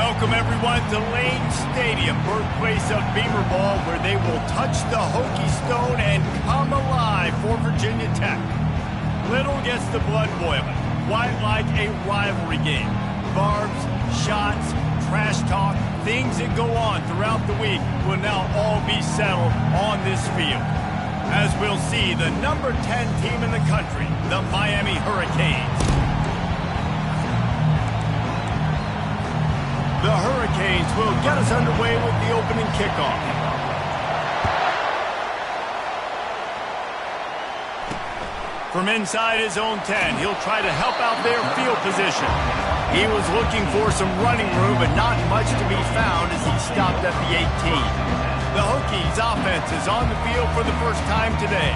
Welcome everyone to Lane Stadium, birthplace of Beamer Ball, where they will touch the Hokie Stone and come alive for Virginia Tech. Little gets the blood boiling, quite like a rivalry game. Barbs, shots, trash talk, things that go on throughout the week will now all be settled on this field. As we'll see, the number 10 team in the country, the Miami Hurricanes. The Hurricanes will get us underway with the opening kickoff. From inside his own 10, he'll try to help out their field position. He was looking for some running room, but not much to be found as he stopped at the 18. The Hokies offense is on the field for the first time today.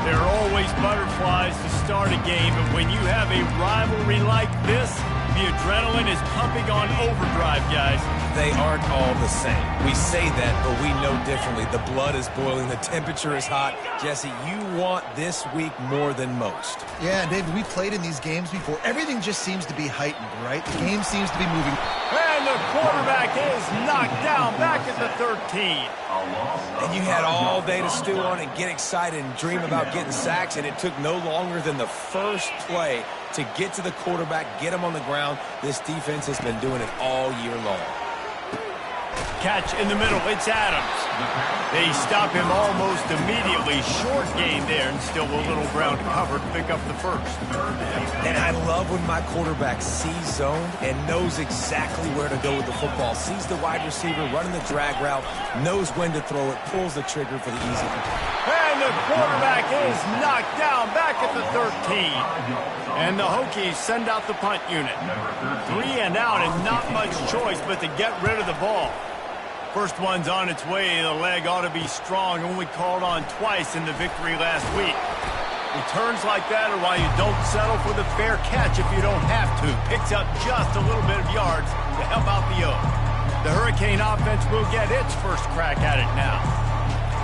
There are always butterflies to start a game, but when you have a rivalry like this, the adrenaline is pumping on overdrive, guys. They aren't all the same. We say that, but we know differently. The blood is boiling. The temperature is hot. Jesse, you want this week more than most. Yeah, David, we played in these games before. Everything just seems to be heightened, right? The game seems to be moving. And the quarterback is knocked down back at the 13. And you had all day to stew on and get excited and dream about getting sacks, and it took no longer than the first play to get to the quarterback, get him on the ground. This defense has been doing it all year long. Catch in the middle, it's Adams. They stop him almost immediately. Short gain there, and still a little ground covered to pick up the first. And I love when my quarterback sees zone and knows exactly where to go with the football. Sees the wide receiver running the drag route, knows when to throw it, pulls the trigger for the easy control. And the quarterback is knocked down back at the 13. And the Hokies send out the punt unit. 3 and out, and not much choice but to get rid of the ball. First one's on its way. The leg ought to be strong. Only called on twice in the victory last week. Returns like that are why you don't settle for the fair catch if you don't have to. Picks up just a little bit of yards to help out the O. The Hurricane offense will get its first crack at it now.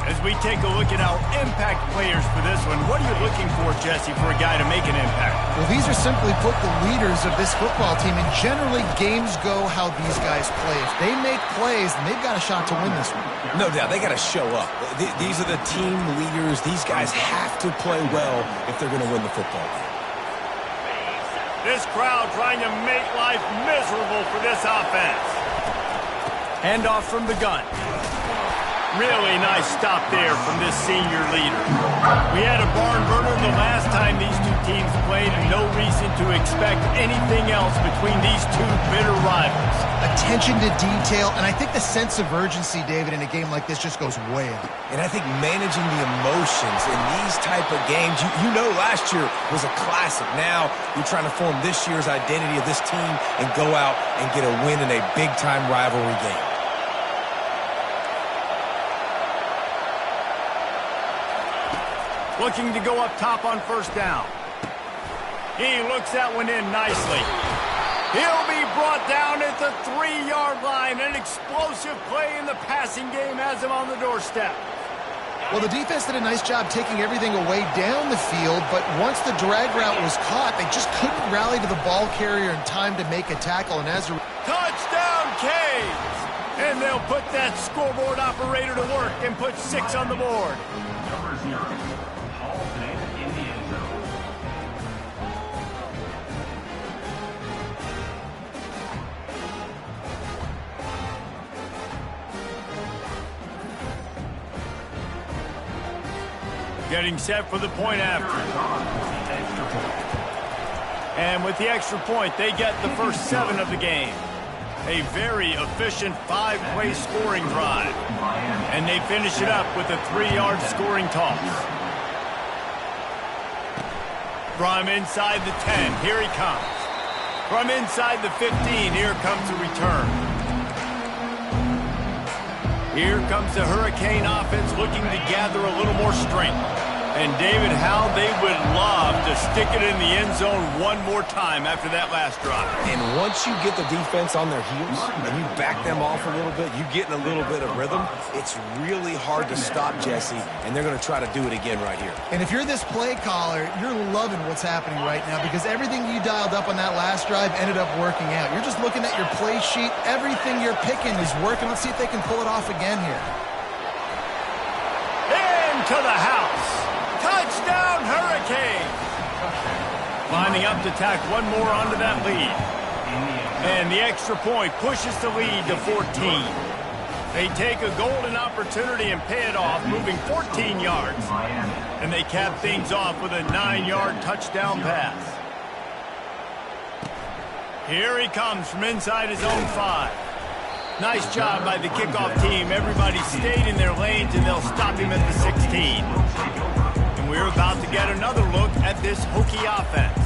As we take a look at our impact players for this one, what are you looking for, Jesse, for a guy to make an impact? Well, these are simply put the leaders of this football team, and generally games go how these guys play. If they make plays, then they've got a shot to win this one. No doubt, they got to show up. These are the team leaders. These guys have to play well if they're going to win the football game. This crowd trying to make life miserable for this offense. Handoff from the gun. Really nice stop there from this senior leader. We had a barn burner the last time these two teams played, and no reason to expect anything else between these two bitter rivals. Attention to detail, and I think the sense of urgency, David, in a game like this just goes way up. And I think managing the emotions in these type of games, you know last year was a classic. Now you're trying to form this year's identity of this team and go out and get a win in a big-time rivalry game. Looking to go up top on first down. He looks that one in nicely. He'll be brought down at the 3-yard line. An explosive play in the passing game has him on the doorstep. Well, the defense did a nice job taking everything away down the field, but once the drag route was caught, they just couldn't rally to the ball carrier in time to make a tackle. And as a touchdown, Canes! And they'll put that scoreboard operator to work and put 6 on the board. Number 0. Getting set for the point after. And with the extra point, they get the first 7 of the game. A very efficient 5-play scoring drive. And they finish it up with a 3-yard scoring toss. From inside the 10, here he comes. From inside the 15, here comes the return. Here comes the Hurricane offense looking to gather a little more strength. And, David, how they would love to stick it in the end zone one more time after that last drive. And once you get the defense on their heels and you back them off a little bit, you get in a little bit of rhythm, it's really hard to stop Jesse, and they're going to try to do it again right here. And if you're this play caller, you're loving what's happening right now because everything you dialed up on that last drive ended up working out. You're just looking at your play sheet. Everything you're picking is working. Let's see if they can pull it off again here. Into the house. Touchdown, Hurricanes! Lining up to tack one more onto that lead. And the extra point pushes the lead to 14. They take a golden opportunity and pay it off, moving 14 yards. And they cap things off with a 9-yard touchdown pass. Here he comes from inside his own 5. Nice job by the kickoff team. Everybody stayed in their lanes, and they'll stop him at the 16. And we're about to get another look at this Hokie offense.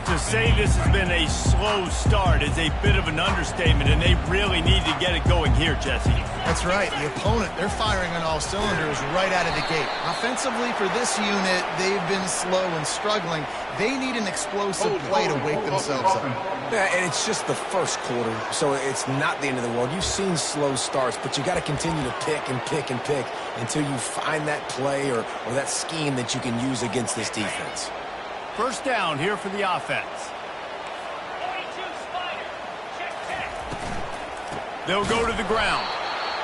To say this has been a slow start is a bit of an understatement, and they really need to get it going here, Jesse. That's right. The opponent, they're firing on all cylinders right out of the gate. Offensively, for this unit, they've been slow and struggling. They need an explosive play to wake themselves up. Yeah, and it's just the first quarter, so it's not the end of the world. You've seen slow starts, but you got to continue to pick and pick and pick until you find that play or that scheme that you can use against this defense. First down here for the offense. They'll go to the ground.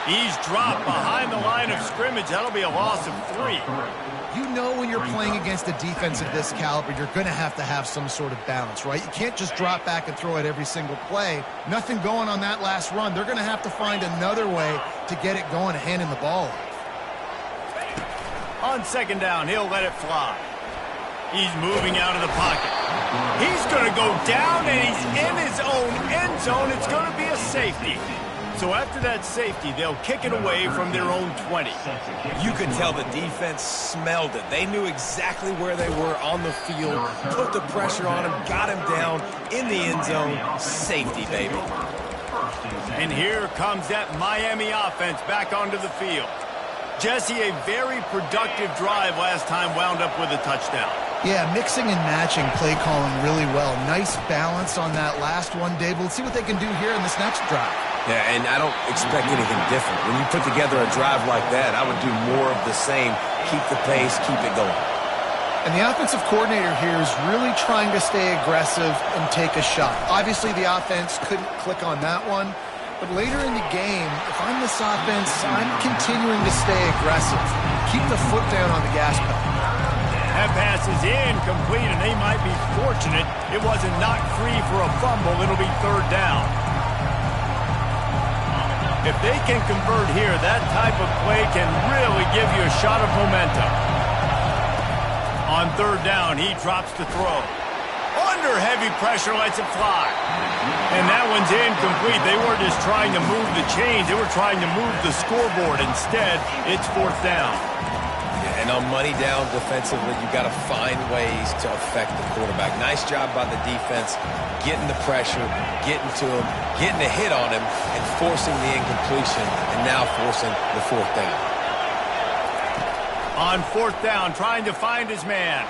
He's dropped behind the line of scrimmage. That'll be a loss of 3. You know when you're playing against a defense of this caliber, you're going to have some sort of balance, right? You can't just drop back and throw it every single play. Nothing going on that last run. They're going to have to find another way to get it going and handing the ball off. On second down, he'll let it fly. He's moving out of the pocket. He's going to go down, and he's in his own end zone. It's going to be a safety. So after that safety, they'll kick it away from their own 20. You could tell the defense smelled it. They knew exactly where they were on the field, put the pressure on him, got him down in the end zone. Safety, baby. And here comes that Miami offense back onto the field. Jesse, a very productive drive last time wound up with a touchdown. Yeah, mixing and matching play calling really well. Nice balance on that last one, Dave. Let's see what they can do here in this next drive. Yeah, and I don't expect anything different. When you put together a drive like that, I would do more of the same. Keep the pace, keep it going. And the offensive coordinator here is really trying to stay aggressive and take a shot. Obviously, the offense couldn't click on that one. But later in the game, if I'm this offense, I'm continuing to stay aggressive. Keep the foot down on the gas pedal. That pass is incomplete, and they might be fortunate it wasn't knocked free for a fumble. It'll be third down. If they can convert here, that type of play can really give you a shot of momentum. On third down, he drops the throw. Under heavy pressure, lets it fly. And that one's incomplete. They weren't just trying to move the chains. They were trying to move the scoreboard. Instead, it's fourth down. And on money down defensively, you got to find ways to affect the quarterback. Nice job by the defense, getting the pressure, getting to him, getting a hit on him, and forcing the incompletion, and now forcing the fourth down. On fourth down, trying to find his man.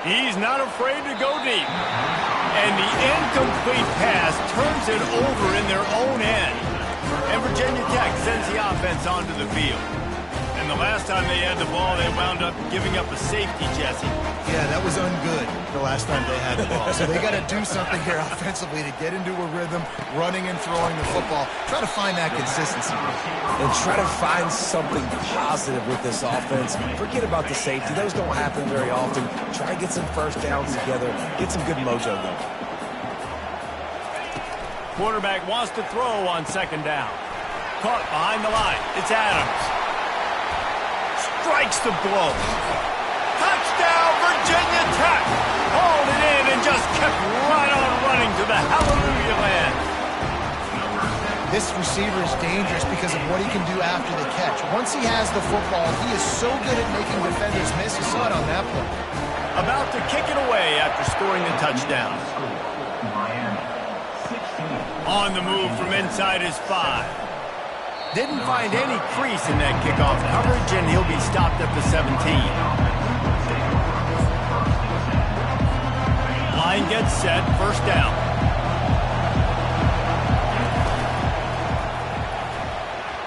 He's not afraid to go deep. And the incomplete pass turns it over in their own end. And Virginia Tech sends the offense onto the field. And the last time they had the ball, they wound up giving up a safety, Jesse. Yeah, that was ungood the last time they had the ball. So they got to do something here offensively to get into a rhythm, running and throwing the football. Try to find that consistency. And try to find something positive with this offense. Forget about the safety. Those don't happen very often. Try to get some first downs together. Get some good mojo going. Quarterback wants to throw on second down. Caught behind the line. It's Adams. Strikes the blow. Touchdown, Virginia Tech. Hauled it in and just kept right on running to the hallelujah land. This receiver is dangerous because of what he can do after the catch. Once he has the football, he is so good at making defenders miss. You saw it on that play. About to kick it away after scoring the touchdown. On the move from inside his 5. Didn't find any crease in that kickoff coverage, and he'll be stopped at the 17. Line gets set, first down.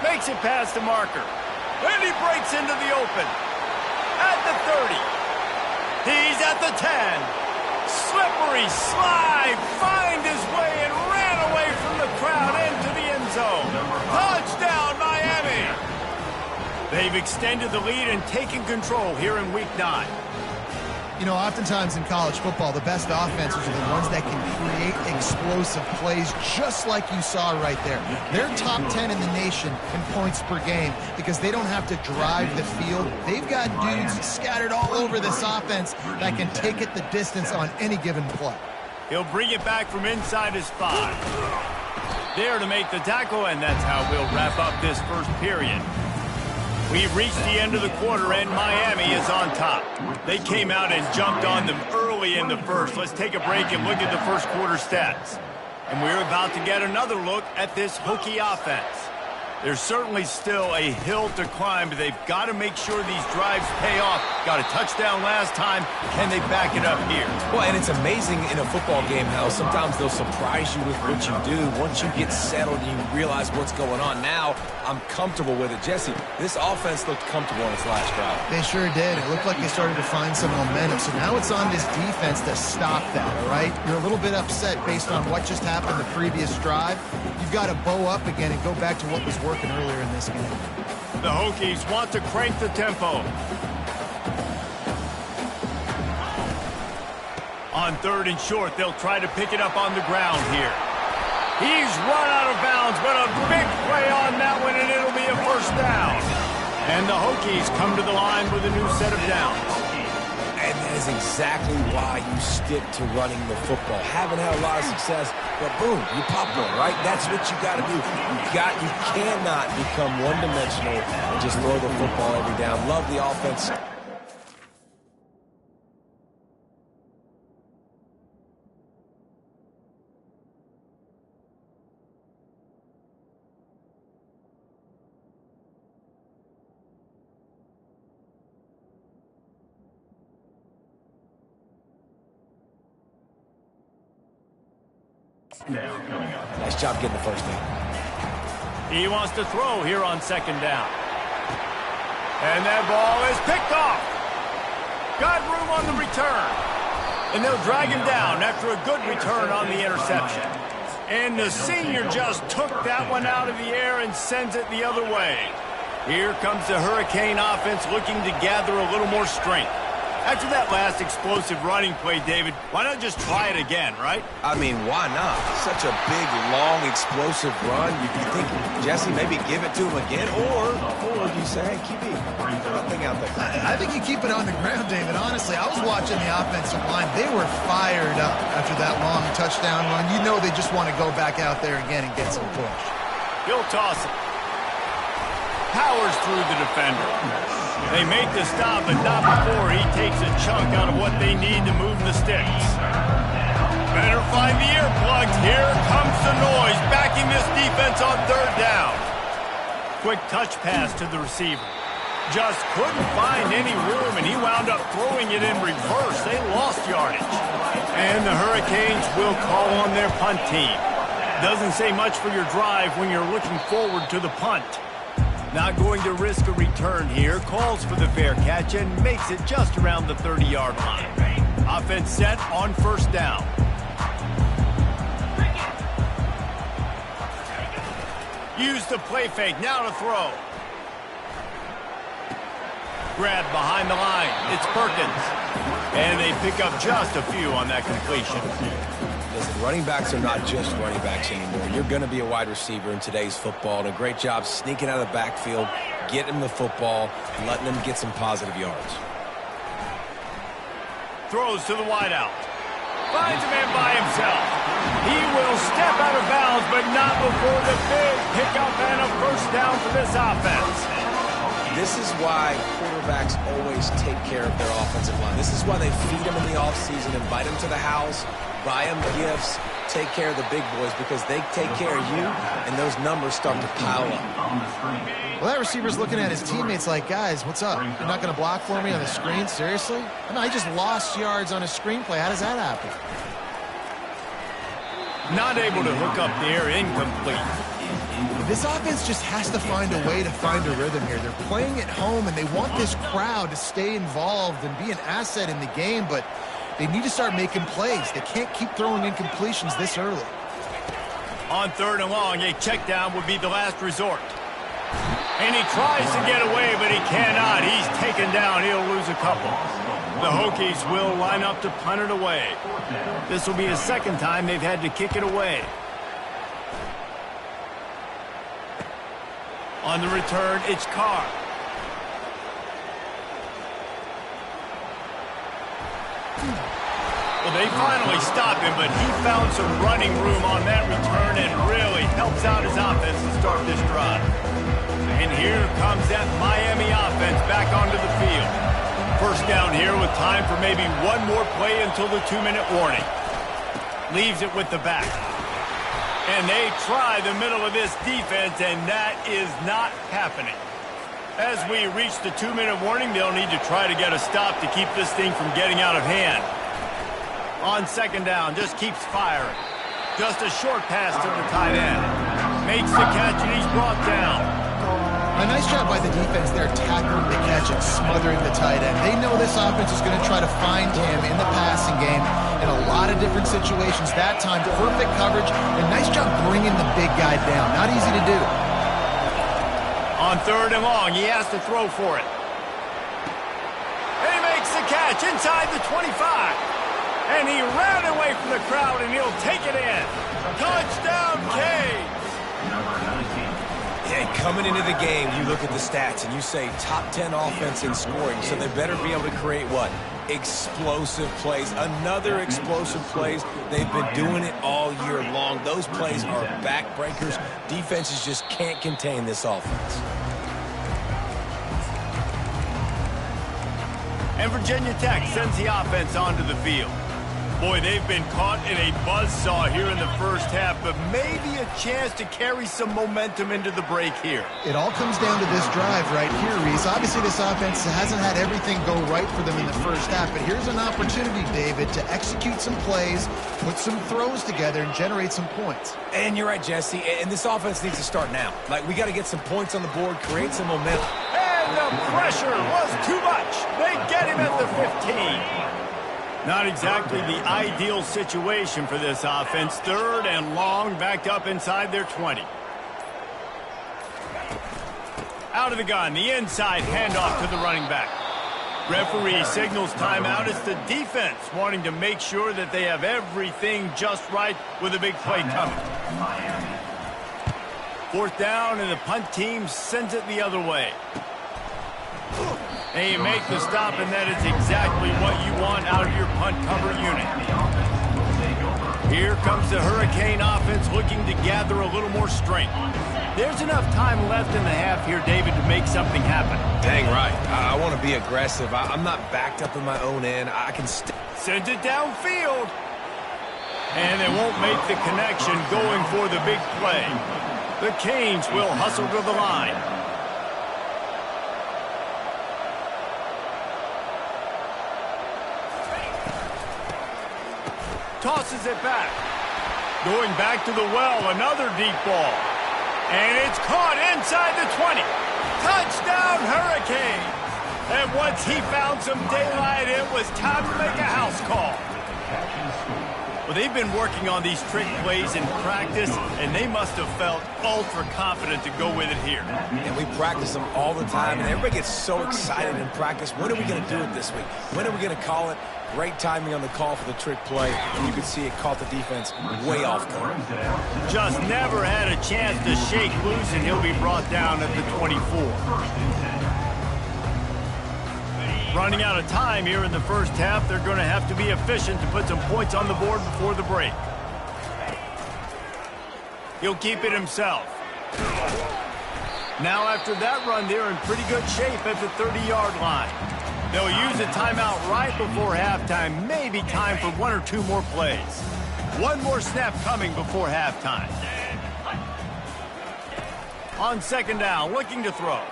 Makes it past the marker. And he breaks into the open. At the 30. He's at the 10. Slippery slide. Find his way and ran away from the crowd into the end zone. Touchdown, Miami. They've extended the lead and taken control here in Week 9. You know, oftentimes in college football, the best offenses are the ones that can create explosive plays just like you saw right there. They're top 10 in the nation in points per game because they don't have to drive the field. They've got dudes scattered all over this offense that can take it the distance on any given play. He'll bring it back from inside his 5. There to make the tackle, and that's how we'll wrap up this first period. We've reached the end of the quarter, and Miami is on top. They came out and jumped on them early in the first. Let's take a break and look at the first quarter stats. And we're about to get another look at this Hokie offense. There's certainly still a hill to climb, but they've got to make sure these drives pay off. Got a touchdown last time. Can they back it up here? Well, and it's amazing in a football game how sometimes they'll surprise you with what you do. Once you get settled and you realize what's going on. Now, I'm comfortable with it. Jesse, this offense looked comfortable on its last drive. They sure did. It looked like they started to find some momentum. So now it's on this defense to stop that, all right? You're a little bit upset based on what just happened the previous drive. You've got to bow up again and go back to what was working earlier in this game. The Hokies want to crank the tempo. On 3rd and short, they'll try to pick it up on the ground here. He's run out of bounds, but a big play on that one, and it'll be a first down. And the Hokies come to the line with a new set of downs. And that is exactly why you stick to running the football. Haven't had a lot of success, but boom, you pop one, right? That's what you got to do. You cannot become one-dimensional and just throw the football every down. Love the offense. Nice job getting the first down. He wants to throw here on 2nd down. And that ball is picked off. Got room on the return. And they'll drag him down after a good return on the interception. And the senior just took that one out of the air and sends it the other way. Here comes the Hurricane offense looking to gather a little more strength. After that last explosive running play, David, why not just try it again, right? I mean, why not? Such a big, long, explosive run. You think, Jesse, maybe give it to him again? Or do you say, hey, QB, nothing out there? I think you keep it on the ground, David. Honestly, I was watching the offensive line. They were fired up after that long touchdown run. You know they just want to go back out there again and get some push. He'll toss it. Powers through the defender. They make the stop, but not before he takes a chunk out of what they need to move the sticks. Better find the earplugs. Here comes the noise, backing this defense on 3rd down. Quick touch pass to the receiver. Just couldn't find any room, and he wound up throwing it in reverse. They lost yardage. And the Hurricanes will call on their punt team. Doesn't say much for your drive when you're looking forward to the punt. Not going to risk a return here. Calls for the fair catch and makes it just around the 30-yard line. Offense set on 1st down. Use the play fake. Now to throw. Grab behind the line. It's Perkins. And they pick up just a few on that completion. Listen, running backs are not just running backs anymore. You're going to be a wide receiver in today's football. And a great job sneaking out of the backfield, getting the football, and letting them get some positive yards. Throws to the wideout. Finds a man by himself. He will step out of bounds, but not before the big pickup and a first down for this offense. This is why quarterbacks always take care of their offensive line. This is why they feed them in the offseason, invite them to the house, buy them gifts, take care of the big boys because they take care of you, and those numbers start to pile up. Well, that receiver's looking at his teammates like, guys, what's up? You're not going to block for me on the screen? Seriously? No, I just lost yards on a screenplay. How does that happen? Not able to hook up there, incomplete. This offense just has to find a way to find a rhythm here. They're playing at home, and they want this crowd to stay involved and be an asset in the game, but they need to start making plays. They can't keep throwing incompletions this early. On 3rd and long, a check down would be the last resort. And he tries to get away, but he cannot. He's taken down. He'll lose a couple. The Hokies will line up to punt it away. This will be the second time they've had to kick it away. On the return, it's Carr. Well, they finally stop him, but he found some running room on that return and really helps out his offense to start this drive. And here comes that Miami offense back onto the field. First down here with time for maybe one more play until the 2-minute warning. Leaves it with the back. And they try the middle of this defense, and that is not happening. As we reach the 2-minute warning, they'll need to try to get a stop to keep this thing from getting out of hand. On 2nd down, just keeps firing. Just a short pass to the tight end. Makes the catch, and he's brought down. A nice job by the defense there, tackling the catch and smothering the tight end. They know this offense is going to try to find him in the passing game in a lot of different situations. That time, perfect coverage, and nice job bringing the big guy down. Not easy to do. On 3rd and long, he has to throw for it. And he makes the catch inside the 25. And he ran away from the crowd, and he'll take it in. Touchdown, Canes! And coming into the game, you look at the stats and you say top 10 offense in scoring, so they better be able to create what? Explosive plays. Another explosive plays. They've been doing it all year long. Those plays are backbreakers. Defenses just can't contain this offense. And Virginia Tech sends the offense onto the field. Boy, they've been caught in a buzzsaw here in the first half, but maybe a chance to carry some momentum into the break here. It all comes down to this drive right here, Reese. Obviously, this offense hasn't had everything go right for them in the first half, but here's an opportunity, David, to execute some plays, put some throws together, and generate some points. And you're right, Jesse, and this offense needs to start now. Like, we got to get some points on the board, create some momentum. And the pressure was too much. They get him at the 15. Not exactly the ideal situation for this offense. 3rd and long, backed up inside their 20. Out of the gun, the inside handoff to the running back. Referee signals timeout. It's the defense wanting to make sure that they have everything just right with a big play coming. 4th down, and the punt team sends it the other way. And you make the stop, and that is exactly what you want out of your punt cover unit. Here comes the Hurricane offense looking to gather a little more strength. There's enough time left in the half here, David, to make something happen. Dang right. I want to be aggressive. I'm not backed up in my own end. I can send it downfield. And they won't make the connection going for the big play. The Canes will hustle to the line. Tosses it back. Going back to the well, another deep ball. And it's caught inside the 20. Touchdown, Hurricane. And once he found some daylight, it was time to make a house call. Well, they've been working on these trick plays in practice, and they must have felt ultra confident to go with it here. And we practice them all the time, and everybody gets so excited in practice. When are we going to do it this week? When are we going to call it? Great timing on the call for the trick play. You could see it caught the defense way off guard. Just never had a chance to shake loose, and he'll be brought down at the 24. Running out of time here in the first half, they're going to have to be efficient to put some points on the board before the break. He'll keep it himself. Now after that run, they're in pretty good shape at the 30-yard line. They'll use a timeout right before halftime, maybe time for one or two more plays. One more snap coming before halftime. On second down, looking to throw.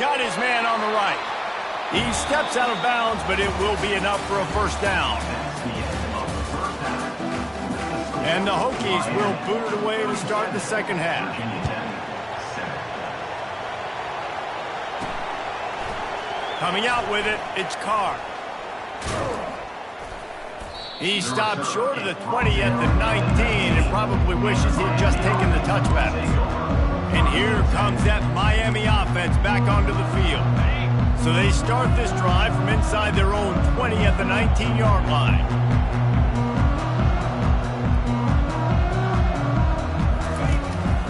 Got his man on the right. He steps out of bounds, but it will be enough for a first down. And the Hokies will boot it away to start the second half. Coming out with it, it's Carr. He stopped short of the 20 at the 19 and probably wishes he'd just taken the touchback. And here comes that Miami offense back onto the field. So they start this drive from inside their own 20 at the 19-yard line.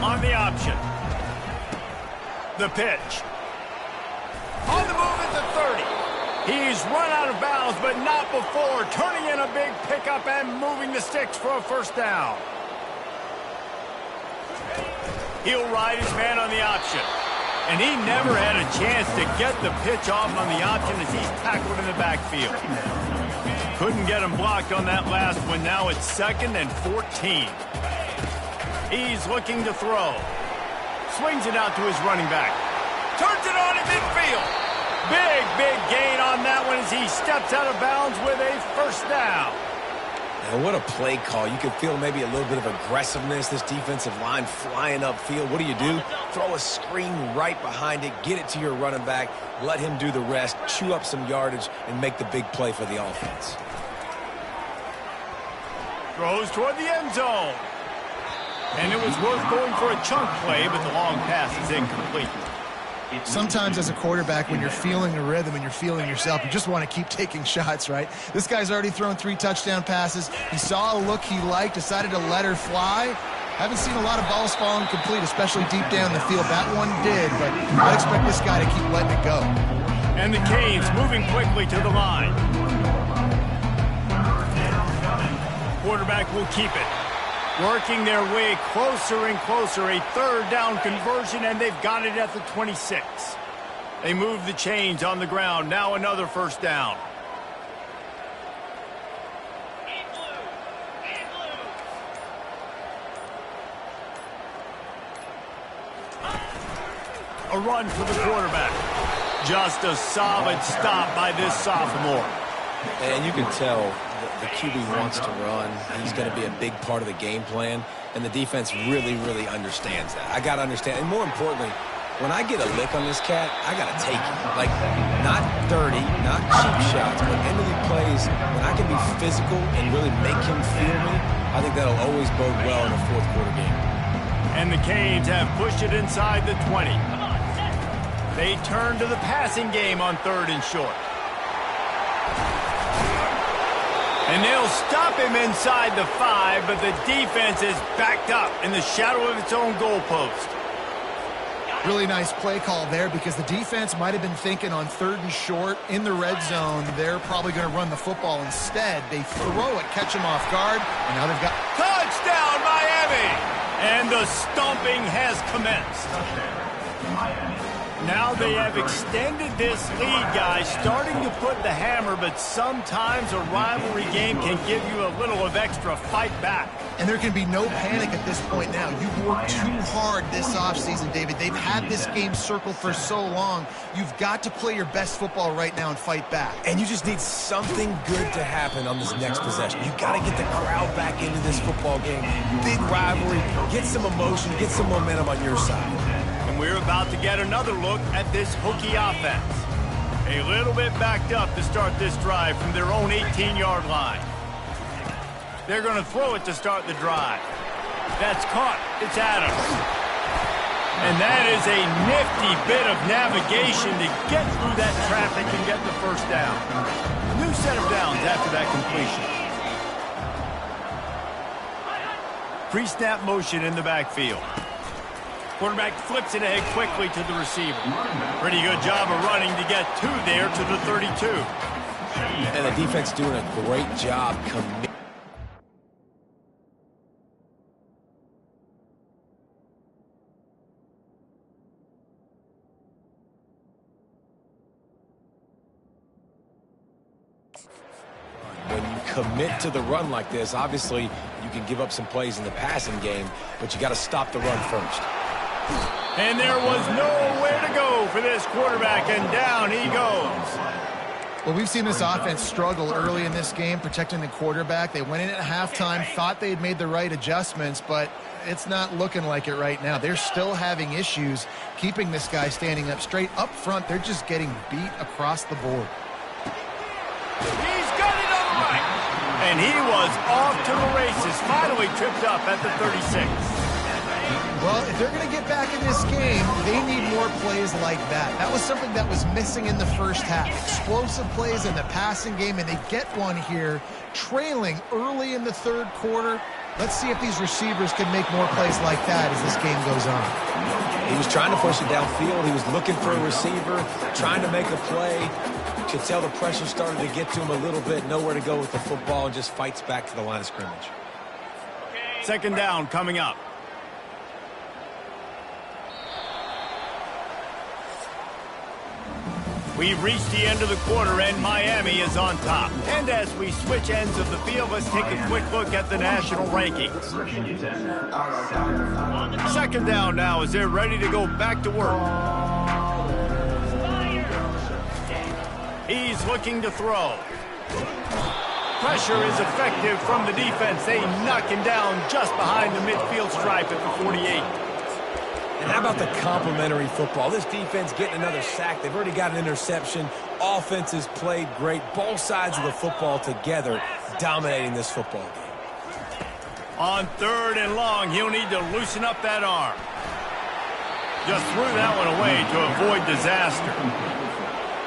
On the option. The pitch. On the move at the 30. He's run out of bounds, but not before turning in a big pickup and moving the sticks for a first down. He'll ride his man on the option. And he never had a chance to get the pitch off on the option as he's tackled in the backfield. Couldn't get him blocked on that last one. Now it's 2nd and 14. He's looking to throw. Swings it out to his running back. Turns it on in midfield. Big gain on that one as he steps out of bounds with a first down. And what a play call. You can feel maybe a little bit of aggressiveness. This defensive line flying upfield. What do? Throw a screen right behind it. Get it to your running back. Let him do the rest. Chew up some yardage and make the big play for the offense. Throws toward the end zone. And it was worth going for a chunk play, but the long pass is incomplete. Sometimes as a quarterback, when you're feeling the rhythm and you're feeling yourself, you just want to keep taking shots, right? This guy's already thrown 3 touchdown passes. He saw a look he liked, decided to let her fly. Haven't seen a lot of balls falling complete, especially deep down the field. That one did, but I'd expect this guy to keep letting it go. And the Canes moving quickly to the line. Quarterback will keep it. Working their way closer and closer, a third down conversion, and they've got it at the 26. They move the chains on the ground. Now another first down. A run for the quarterback. Just a solid stop by this sophomore. And you can tell the QB wants to run. He's going to be a big part of the game plan, and the defense really understands that. I got to understand, and more importantly, when I get a lick on this cat, I got to take it. Like, not dirty, not cheap shots, but end-of-the plays, when I can be physical and really make him feel me, I think that'll always bode well in a fourth quarter game. And the Canes have pushed it inside the 20. They turn to the passing game on 3rd and short. And they'll stop him inside the 5, but the defense is backed up in the shadow of its own goalpost. Really nice play call there because the defense might have been thinking on 3rd and short in the red zone. They're probably going to run the football instead. They throw it, catch him off guard, and now they've got... Touchdown, Miami! And the stomping has commenced. Now they have extended this lead, guys, starting to put the hammer, but sometimes a rivalry game can give you a little of extra fight back. And there can be no panic at this point now. You've worked too hard this offseason, David. They've had this game circled for so long. You've got to play your best football right now and fight back. And you just need something good to happen on this next possession. You got to get the crowd back into this football game. Big rivalry. Get some emotion. Get some momentum on your side. And we're about to get another look at this Hokie offense. A little bit backed up to start this drive from their own 18-yard line. They're going to throw it to start the drive. That's caught. It's Adams. And that is a nifty bit of navigation to get through that traffic and get the first down. New set of downs after that completion. Pre-snap motion in the backfield. Quarterback flips it ahead quickly to the receiver. Pretty good job of running to get to there to the 32. And the defense doing a great job committing. When you commit to the run like this. Obviously, you can give up some plays in the passing game, but you got to stop the run first. And there was nowhere to go for this quarterback, and down he goes. Well, we've seen this offense struggle early in this game, protecting the quarterback. They went in at halftime, thought they had made the right adjustments, but it's not looking like it right now. They're still having issues keeping this guy standing up straight. Up front, they're just getting beat across the board. He's got it on the right. And he was off to the races, finally tripped up at the 36. Well, if they're going to get back in this game, they need more plays like that. That was something that was missing in the first half. Explosive plays in the passing game, and they get one here, trailing early in the third quarter. Let's see if these receivers can make more plays like that as this game goes on. He was trying to push it downfield. He was looking for a receiver, trying to make a play. You could tell the pressure started to get to him a little bit, nowhere to go with the football, and just fights back to the line of scrimmage. Second down coming up. We've reached the end of the quarter, and Miami is on top. And as we switch ends of the field, let's take a quick look at the national rankings. Second down now as they're ready to go back to work. He's looking to throw. Pressure is effective from the defense. They knock him down just behind the midfield stripe at the 48. And how about the complimentary football? This defense getting another sack. They've already got an interception. Offense has played great. Both sides of the football together dominating this football game. On third and long, he'll need to loosen up that arm. Just threw that one away to avoid disaster.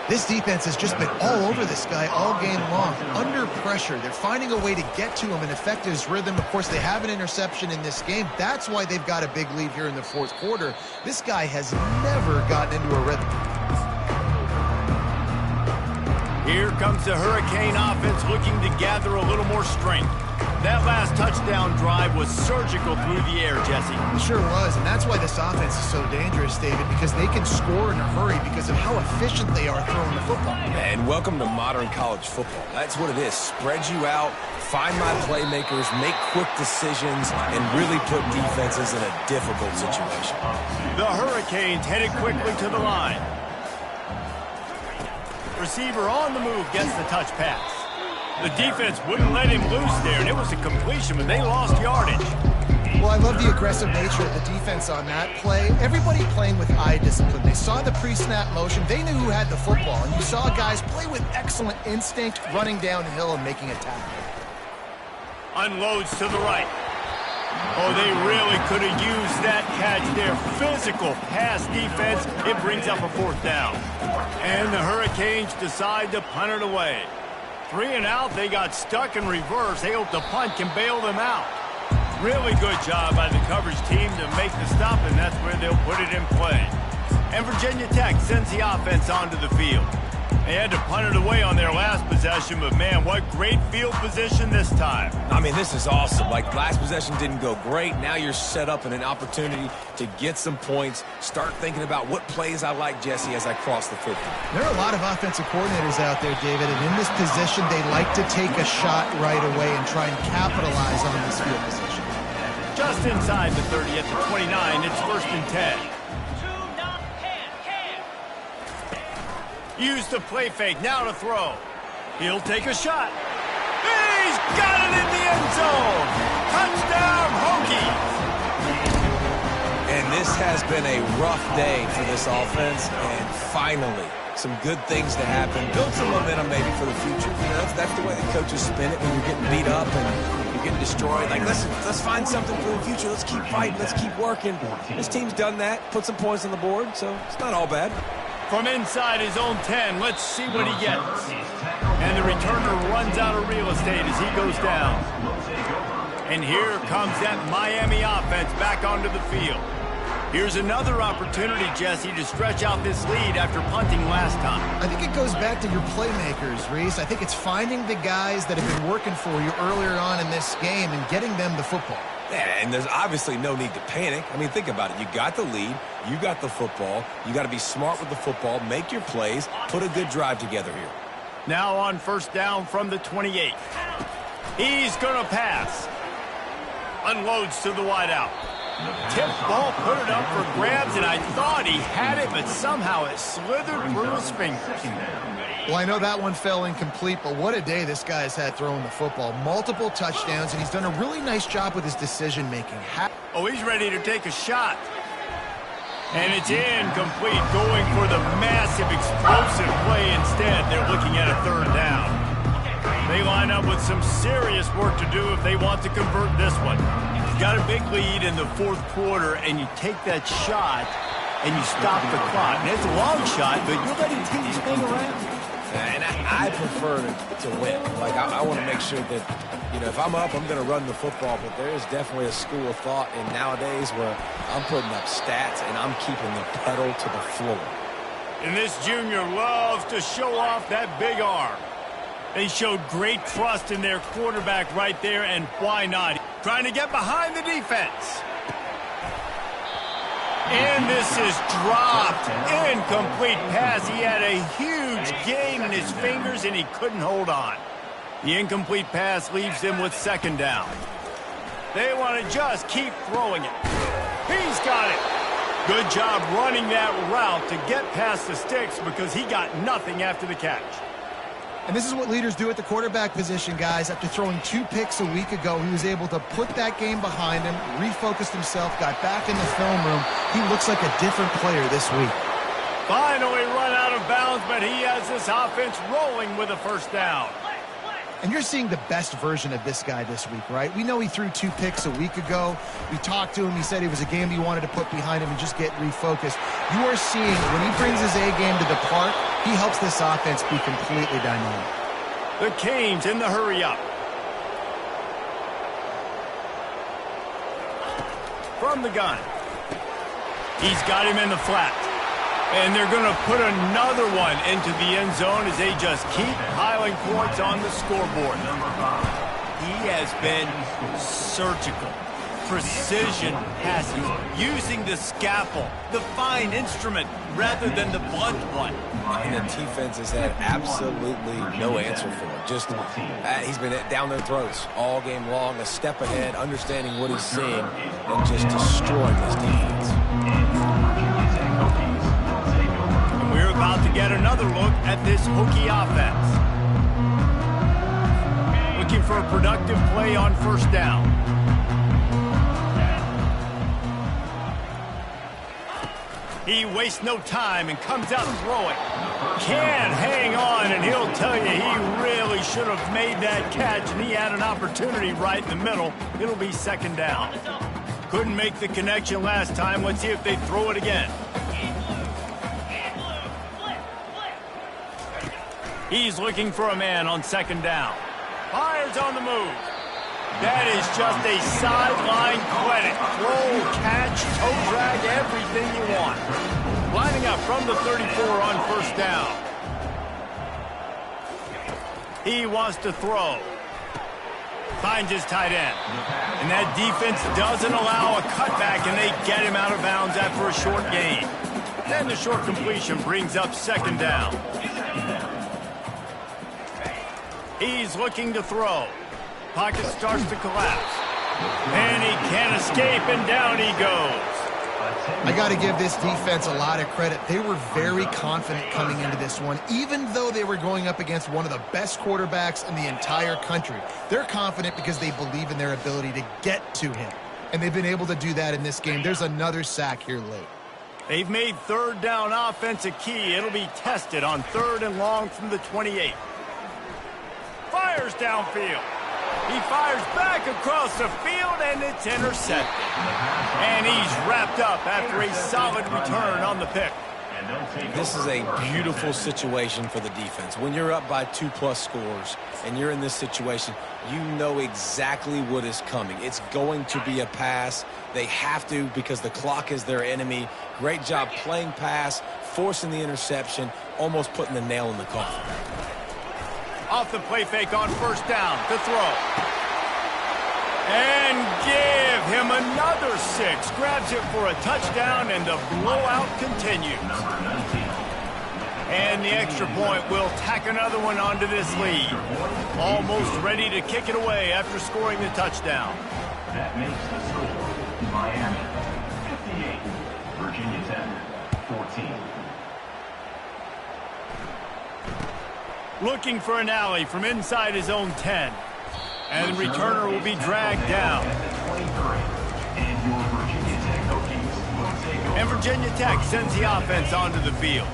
This defense has just been all over this guy all game long. Under pressure, they're finding a way to get to him and affect his rhythm. Of course, they have an interception in this game. That's why they've got a big lead here in the fourth quarter. This guy has never gotten into a rhythm. Here comes the Hurricane offense looking to gather a little more strength. That last touchdown drive was surgical through the air, Jesse. It sure was, and that's why this offense is so dangerous, David, because they can score in a hurry because of how efficient they are throwing the football. And welcome to modern college football. That's what it is. Spread you out, find my playmakers, make quick decisions, and really put defenses in a difficult situation. The Hurricanes headed quickly to the line. Receiver on the move gets the touch pass. The defense wouldn't let him loose there, and it was a completion, but they lost yardage. Well, I love the aggressive nature of the defense on that play. Everybody playing with eye discipline. They saw the pre-snap motion. They knew who had the football, and you saw guys play with excellent instinct, running downhill and making a tackle. Unloads to the right. Oh, they really could have used that catch there. Physical pass defense. It brings up a fourth down. And the Hurricanes decide to punt it away. 3 and out, they got stuck in reverse. They hope the punt can bail them out. Really good job by the coverage team to make the stop, and that's where they'll put it in play. And Virginia Tech sends the offense onto the field. They had to punt it away on their last possession, but man, what great field position this time. I mean, this is awesome. Like, last possession didn't go great. Now you're set up in an opportunity to get some points. Start thinking about what plays I like, Jesse, as I cross the 50. There are a lot of offensive coordinators out there, David, and in this position, they like to take a shot right away and try and capitalize on this field position. Just inside the 30 at the 29, it's 1st and 10. Use the play fake, now to throw. He'll take a shot. He's got it in the end zone. Touchdown, Hokies. And this has been a rough day for this offense, and finally, some good things to happen. Build some momentum maybe for the future. You know, that's the way the coaches spin it when you're getting beat up and you're getting destroyed. Like, let's find something for the future. Let's keep fighting. Let's keep working. This team's done that, put some points on the board, so it's not all bad. From inside his own 10, let's see what he gets. And the returner runs out of real estate as he goes down. And here comes that Miami offense back onto the field. Here's another opportunity, Jesse, to stretch out this lead after punting last time. I think it goes back to your playmakers, Reese. I think it's finding the guys that have been working for you earlier on in this game and getting them the football. Yeah, and there's obviously no need to panic. I mean, think about it. You got the lead. You got the football. You got to be smart with the football. Make your plays. Put a good drive together here. Now on 1st down from the 28. He's going to pass. Unloads to the wideout. Tip ball, put it up for grabs, and I thought he had it, but somehow it slithered through his fingers. Well, I know that one fell incomplete, but what a day this guy's had throwing the football. Multiple touchdowns, and he's done a really nice job with his decision-making. Oh, he's ready to take a shot. And it's incomplete, going for the massive, explosive play instead. They're looking at a third down. They line up with some serious work to do if they want to convert this one. Got a big lead in the fourth quarter, and you take that shot, and you stop the clock. And it's a long shot, but you're letting teams hang around. And I prefer to win. Like, I want to make sure that, you know, if I'm up, I'm going to run the football. But there is definitely a school of thought in nowadays where I'm putting up stats and I'm keeping the pedal to the floor. And this junior loves to show off that big arm. They showed great trust in their quarterback right there, and why not? Trying to get behind the defense. And this is dropped. Incomplete pass. He had a huge gain in his fingers, and he couldn't hold on. The incomplete pass leaves him with second down. They want to just keep throwing it. He's got it. Good job running that route to get past the sticks because he got nothing after the catch. And this is what leaders do at the quarterback position, guys. After throwing 2 picks a week ago, he was able to put that game behind him, refocused himself, got back in the film room. He looks like a different player this week. Finally run out of bounds, but he has this offense rolling with a first down. And you're seeing the best version of this guy this week, right? We know he threw 2 picks a week ago. We talked to him. He said it was a game he wanted to put behind him and just get refocused. You are seeing when he brings his A game to the park, he helps this offense be completely dynamic. The Canes in the hurry-up. From the gun. He's got him in the flat. And they're going to put another one into the end zone as they just keep piling points on the scoreboard. He has been surgical. Precision passing, using the scalpel, the fine instrument, rather than the blunt one. And the defense has had absolutely no answer for it. Just, he's been down their throats all game long, a step ahead, understanding what he's seeing, and just destroying this defense. And we're about to get another look at this Hokie offense. Looking for a productive play on first down. He wastes no time and comes out throwing. Can't hang on, and he'll tell you he really should have made that catch, and he had an opportunity right in the middle. It'll be second down. Couldn't make the connection last time. Let's see if they throw it again. He's looking for a man on second down. Fires on the move. That is just a sideline credit. Throw, catch, toe drag, everything you want. Lining up from the 34 on first down. He wants to throw. Finds his tight end. And that defense doesn't allow a cutback, and they get him out of bounds after a short gain. Then the short completion brings up second down. He's looking to throw. Pocket starts to collapse. And he can't escape, and down he goes. I got to give this defense a lot of credit. They were very confident coming into this one, even though they were going up against one of the best quarterbacks in the entire country. They're confident because they believe in their ability to get to him. And they've been able to do that in this game. There's another sack here late. They've made third down offense a key. It'll be tested on third and long from the 28. Fires downfield. He fires back across the field, and it's intercepted. And he's wrapped up after a solid return on the pick. This is a beautiful situation for the defense. When you're up by 2+ scores and you're in this situation, you know exactly what is coming. It's going to be a pass. They have to because the clock is their enemy. Great job playing pass, forcing the interception, almost putting the nail in the coffin. Off the play fake on first down to throw. And give him another 6. Grabs it for a touchdown, and the blowout continues. And the extra point will tack another one onto this lead. Almost ready to kick it away after scoring the touchdown. That makes the score Miami 58, Virginia Tech 14. Looking for an alley from inside his own 10. And the returner will be dragged down. And Virginia Tech sends the offense onto the field.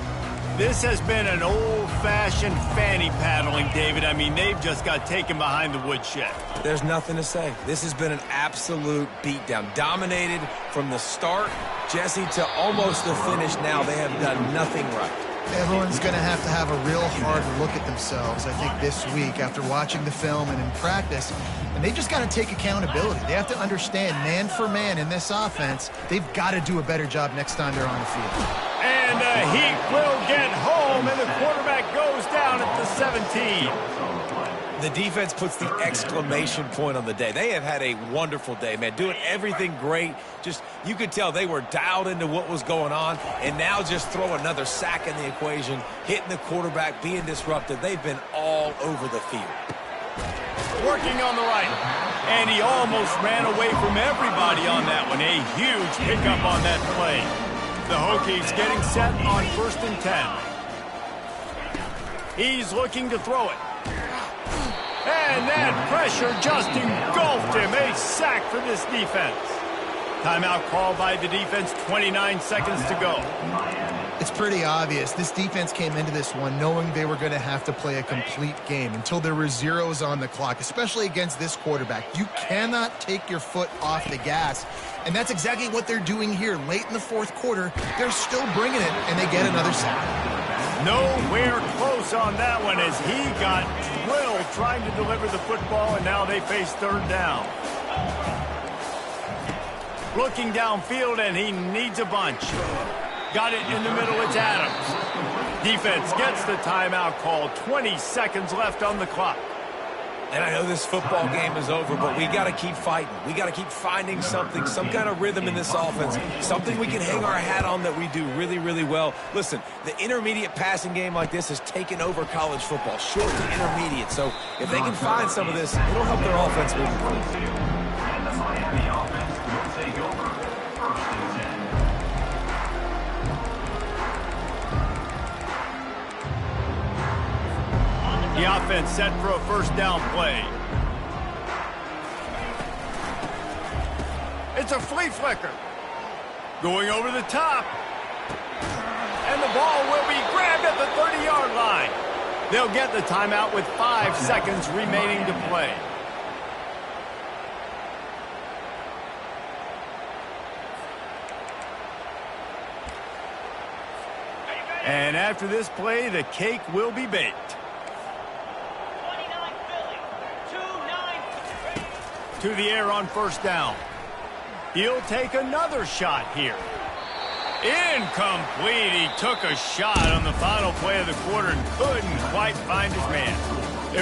This has been an old-fashioned fanny paddling, David. I mean, they've just got taken behind the woodshed. There's nothing to say. This has been an absolute beatdown. Dominated from the start, Jesse, to almost the finish now. They have done nothing right. Everyone's going to have a real hard look at themselves, I think, this week after watching the film and in practice. And they just got to take accountability. They have to understand, man for man in this offense, they've got to do a better job next time they're on the field. And Heat will get home, and the quarterback goes down at the 17. The defense puts the exclamation point on the day. They have had a wonderful day, man. Doing everything great. Just, you could tell they were dialed into what was going on. And now just throw another sack in the equation, hitting the quarterback, being disruptive. They've been all over the field. Working on the right. And he almost ran away from everybody on that one. A huge pickup on that play. The Hokies getting set on 1st and 10. He's looking to throw it. And that pressure just engulfed him. A sack for this defense. Timeout called by the defense, 29 seconds to go. It's pretty obvious. This defense came into this one knowing they were going to have to play a complete game until there were zeros on the clock, especially against this quarterback. You cannot take your foot off the gas, and that's exactly what they're doing here. Late in the fourth quarter, they're still bringing it, and they get another sack. Nowhere close on that one as he got drilled trying to deliver the football, and now they face 3rd down. Looking downfield, and he needs a bunch. Got it in the middle, it's Adams. Defense gets the timeout call. 20 seconds left on the clock. And I know this football game is over, but we got to keep fighting. We got to keep finding something, some kind of rhythm in this offense, something we can hang our hat on that we do really, really well. Listen, the intermediate passing game like this has taken over college football, short to intermediate. So if they can find some of this, it'll help their offense move forward. And the Miami offense will take over 1st and 10. The offense set for a 1st down play. It's a flea flicker. Going over the top. And the ball will be grabbed at the 30-yard line. They'll get the timeout with 5 seconds remaining to play. And after this play, the cake will be baked. To the air on 1st down. He'll take another shot here. Incomplete. He took a shot on the final play of the quarter and couldn't quite find his man.